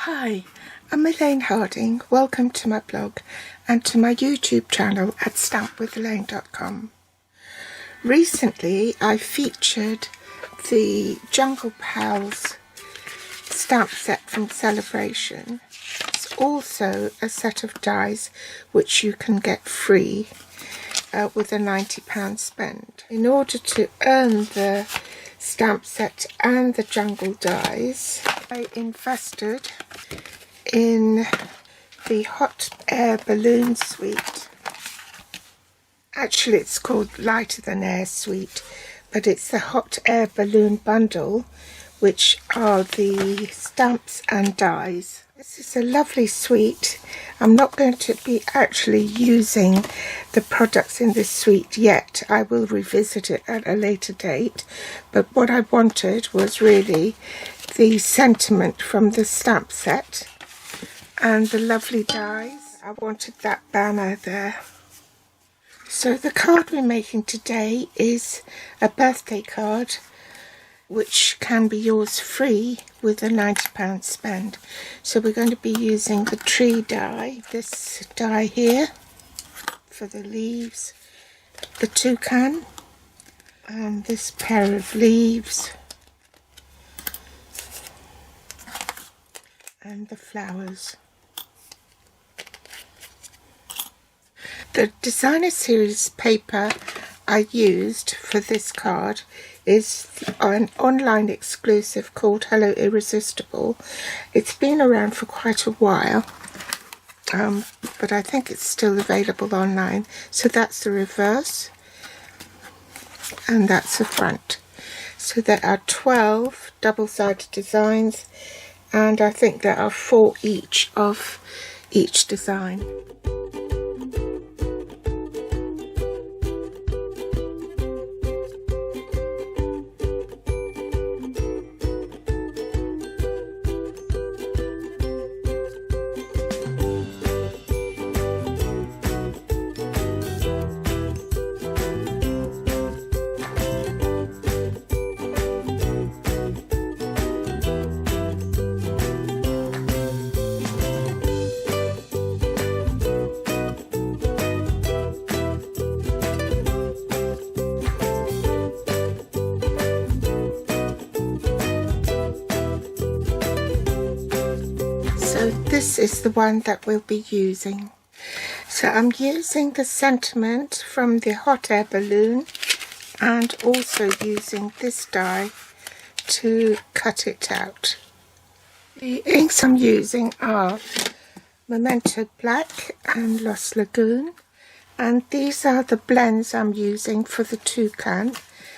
Hi, I'm Elaine Harding. Welcome to my blog and to my YouTube channel at stampwithelaine.com. Recently I featured the Jungle Pals stamp set from Sale-a-bration. It's also a set of dies which you can get free with a £90 spend. In order to earn the stamp set and the jungle dies, I invested in the hot air balloon suite. Actually it's called lighter than air suite, but it's the hot air balloon bundle, which are the stamps and dies. This is a lovely suite. I'm not going to be actually using the products in this suite yet. I will revisit it at a later date, but what I wanted was really the sentiment from the stamp set and the lovely dies. I wanted that banner there. So the card we're making today is a birthday card which can be yours free with a £90 spend. So we're going to be using the tree die, this die here for the leaves, the toucan, and this pair of leaves, and the flowers. The designer series paper I used for this card is an online exclusive called Hello Irresistible. It's been around for quite a while, but I think it's still available online. So that's the reverse and that's the front. So there are 12 double-sided designs, and I think there are 4 each of each design. So this is the one that we'll be using. So I'm using the sentiment from the hot air balloon and also using this die to cut it out. The inks I'm using are Memento Black and Lost Lagoon, and these are the blends I'm using for the toucan.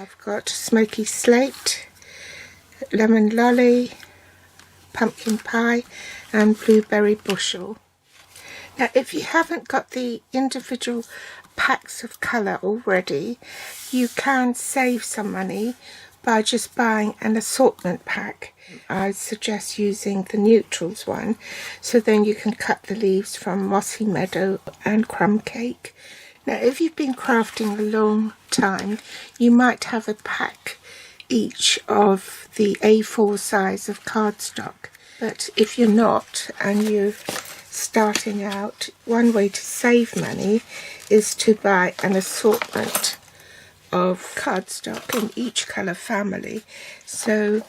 I've got Smoky Slate, Lemon Lolly, Pumpkin Pie and Blueberry Bushel. Now if you haven't got the individual packs of colour already, you can save some money by just buying an assortment pack. I suggest using the neutrals one, so then you can cut the leaves from Mossy Meadow and Crumb Cake. Now if you've been crafting a long time, you might have a pack each of the A4 size of cardstock, but if you're not and you're starting out, one way to save money is to buy an assortment of cardstock in each colour family. So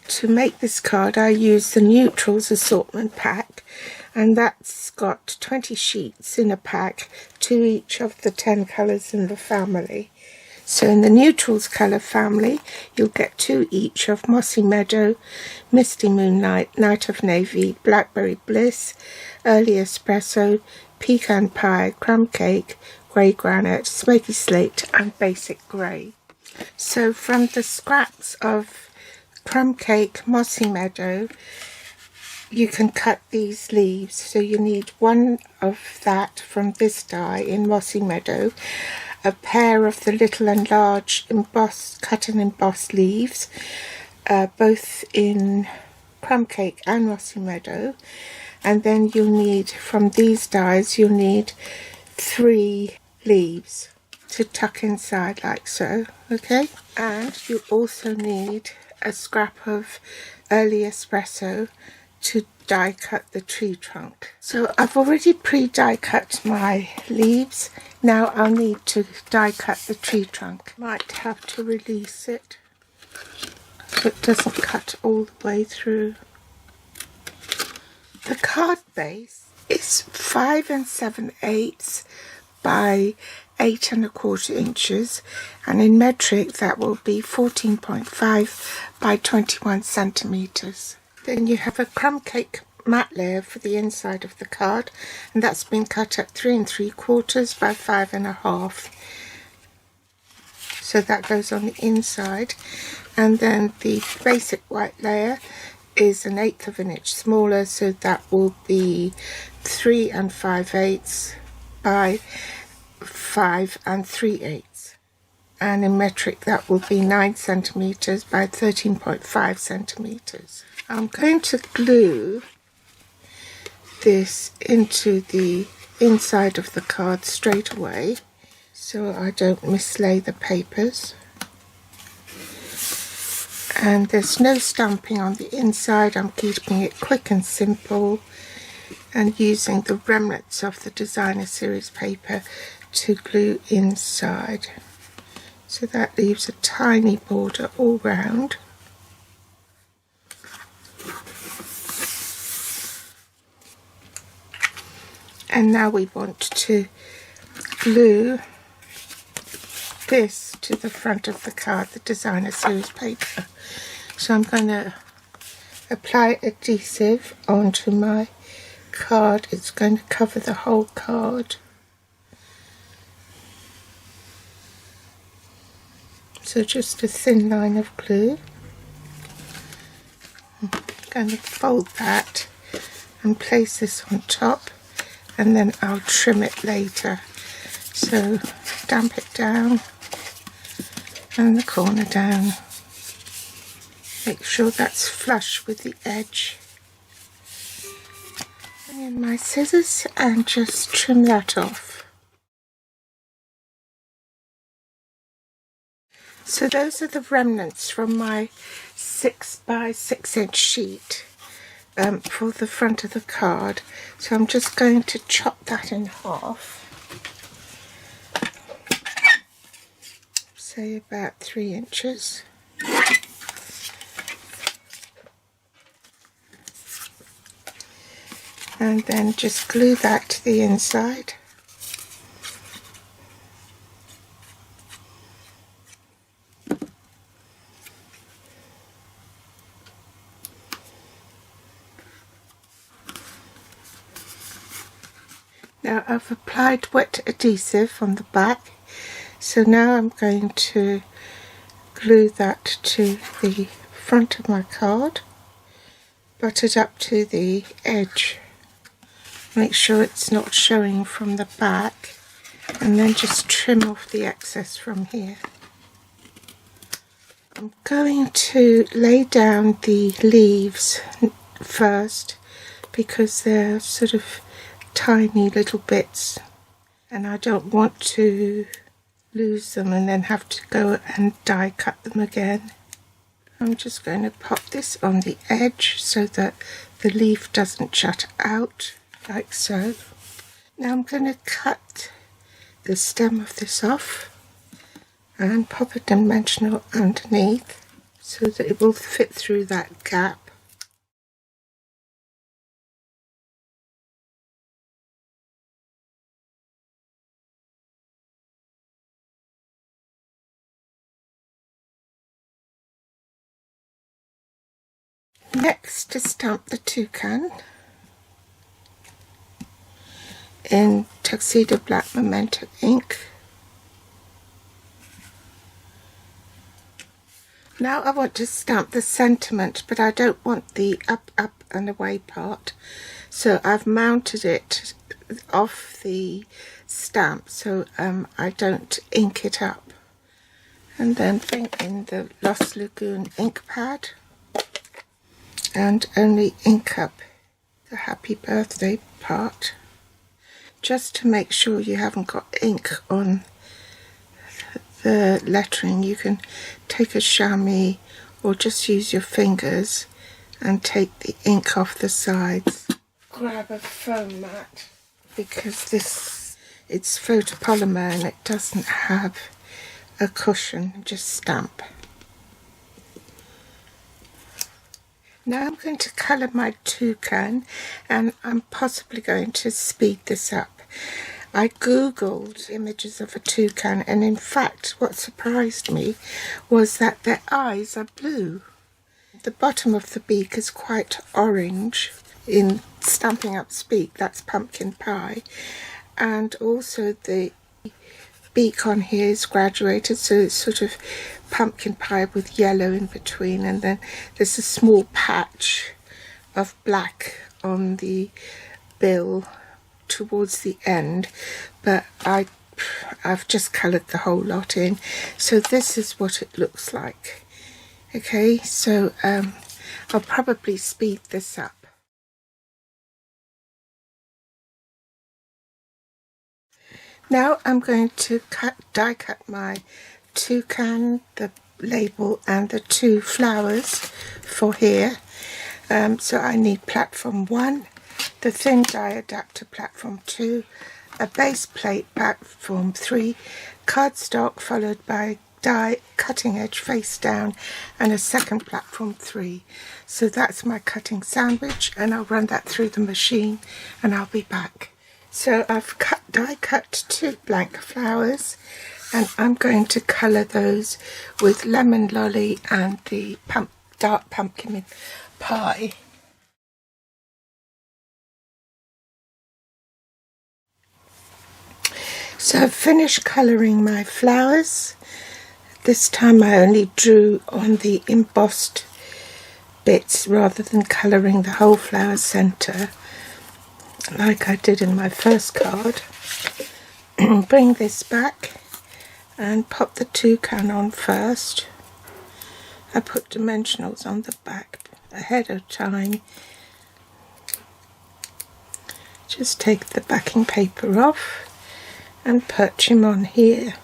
to make this card I use the neutrals assortment pack, and that's got 20 sheets in a pack, 2 each of the 10 colours in the family. So in the neutrals colour family, you'll get 2 each of Mossy Meadow, Misty Moonlight, Night of Navy, Blackberry Bliss, Early Espresso, Pecan Pie, Crumb Cake, Grey Granite, Smoky Slate and Basic Grey. So from the scraps of Crumb Cake, Mossy Meadow, you can cut these leaves. So you need 1 of that from this die in Mossy Meadow, a pair of the little and large cut and embossed leaves, both in Crumb Cake and Mossy Meadow, and then you'll need, from these dies, you'll need 3 leaves to tuck inside like so, okay? And you also need a scrap of Early Espresso to die cut the tree trunk. So I've already pre-die cut my leaves. Now I'll need to die cut the tree trunk. Might have to release it so it doesn't cut all the way through. The card base is 5 7/8 by 8 1/4 inches, and in metric that will be 14.5 by 21 centimeters. Then you have a crumb cake matte layer for the inside of the card, and that's been cut at 3 3/4 by 5 1/2. So that goes on the inside, and then the basic white layer is 1/8 of an inch smaller, so that will be 3 5/8 by 5 3/8, and in metric that will be 9 centimeters by 13.5 centimeters. I'm going to glue this into the inside of the card straight away so I don't mislay the papers. And there's no stamping on the inside. I'm keeping it quick and simple and using the remnants of the designer series paper to glue inside. So that leaves a tiny border all round. And now we want to glue this to the front of the card, the designer series paper. So I'm going to apply adhesive onto my card. It's going to cover the whole card. So just a thin line of glue. I'm going to fold that and place this on top, and then I'll trim it later. So damp it down and the corner down. Make sure that's flush with the edge. Bring in my scissors and just trim that off. So those are the remnants from my 6 by 6 inch sheet for the front of the card. So I'm just going to chop that in half. Say about 3 inches. And then just glue that to the inside. Now I've applied wet adhesive on the back, so now I'm going to glue that to the front of my card, buttered up to the edge. Make sure it's not showing from the back, and then just trim off the excess from here. I'm going to lay down the leaves first because they're sort of tiny little bits and I don't want to lose them and then have to go and die cut them again. I'm just going to pop this on the edge so that the leaf doesn't jut out, like so. Now I'm going to cut the stem of this off and pop a dimensional underneath so that it will fit through that gap. Next, to stamp the toucan in Tuxedo Black Memento ink. Now I want to stamp the sentiment, but I don't want the up, up and away part, so I've mounted it off the stamp so I don't ink it up. And then bring in the Lost Lagoon ink pad and only ink up the happy birthday part, just to make sure you haven't got ink on the lettering. You can take a chamois or just use your fingers and take the ink off the sides. Grab a foam mat because it's photopolymer and it doesn't have a cushion, just stamp. Now I'm going to colour my toucan, and I'm possibly going to speed this up. I googled images of a toucan, and in fact what surprised me was that their eyes are blue. The bottom of the beak is quite orange. In Stamping Up Speak, that's pumpkin pie, and also the beak on here is graduated, so it's sort of pumpkin pie with yellow in between, and then there's a small patch of black on the bill towards the end, but I've just coloured the whole lot in, so this is what it looks like. Okay, so I'll probably speed this up. Now I'm going to die cut my toucan, the label and the two flowers for here. So I need platform 1, the thin die adapter platform 2, a base plate platform 3, cardstock followed by die cutting edge face down, and a second platform 3. So that's my cutting sandwich, and I'll run that through the machine and I'll be back. So I've die cut 2 blank flowers, and I'm going to colour those with lemon lolly and the dark pumpkin pie. So I've finished colouring my flowers. This time I only drew on the embossed bits rather than colouring the whole flower centre like I did in my first card. Bring this back and pop the toucan on first. I put dimensionals on the back ahead of time. Just take the backing paper off and perch him on here.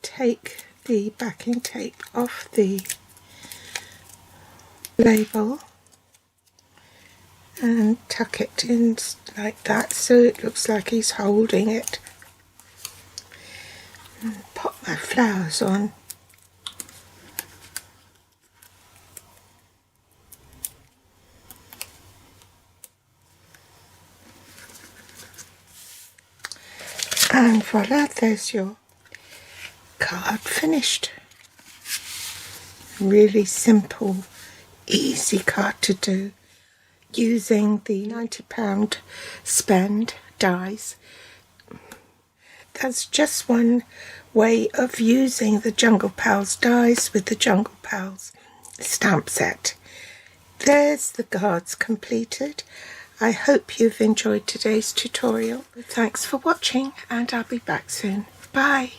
Take the backing tape off the label and tuck it in like that so it looks like he's holding it. And pop my flowers on. And voila, there's your card finished. Really simple, easy card to do, using the £90 spend dies. That's just one way of using the Jungle Pals dies with the Jungle Pals stamp set. There's the cards completed. I hope you've enjoyed today's tutorial. Thanks for watching, and I'll be back soon. Bye.